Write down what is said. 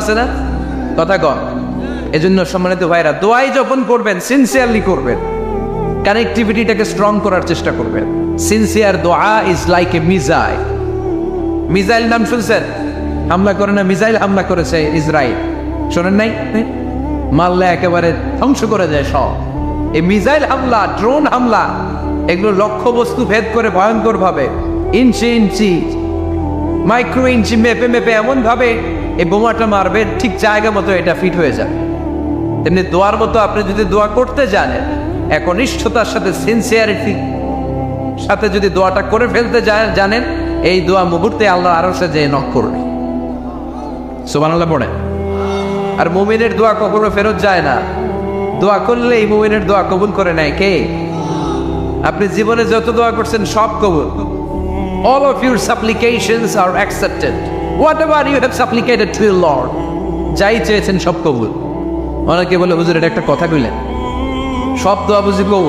আছে না? কথা কন। এজন্য সম্মানিত ভাইরা, দোয়াই যখন করবেন সিনসিয়ারলি করবেন, কানেক্টিভিটিটাকে স্ট্রং করার চেষ্টা করবেন। সিনসিয়ার দোয়া is like a missile. Missile নাম শুনছেন? হামলা করে না, মিসাইল হামলা করেছে ইসরায়েল, শোনেন নাই? মারলে একেবারে ধ্বংস করে যায় সব। এই মিসাইল হামলা, ড্রোন হামলা, এগুলো লক্ষ্য বস্তু ভেদ করে ভয়ঙ্কর ভাবে, ইঞ্চি ইঞ্চি, মাইক্রো ইঞ্চি মেপে মেপে এমন ভাবে এই বোমাটা মারবে, ঠিক জায়গা মতো এটা ফিট হয়ে যাবে। তেমনি দোয়ার মতো আপনি যদি দোয়া করতে জানেন, একনিষ্ঠতার সাথে, সিনসিয়ারিটি সাথে যদি দোয়াটা করে ফেলতে জানেন, এই দোয়া মুহূর্তে আল্লাহ আরশে যেয়ে নক করবে। সুবহানাল্লাহ পড়ে। আর মুমিনের দোয়া কখনো ফেরত যায় না। দোয়া করলে এই মুমিনের দোয়া কবুল করে নেয় কে? আপনি জীবনে যত দোয়া করছেন সব কবুল। All of your supplications are accepted. Whatever you have supplicated to your Lord, যাই চেয়েছেন সব কবুল। অনেকে বলে হুজুর এটা একটা কথা কইলেন, সব দোয়া বুঝি কবুল?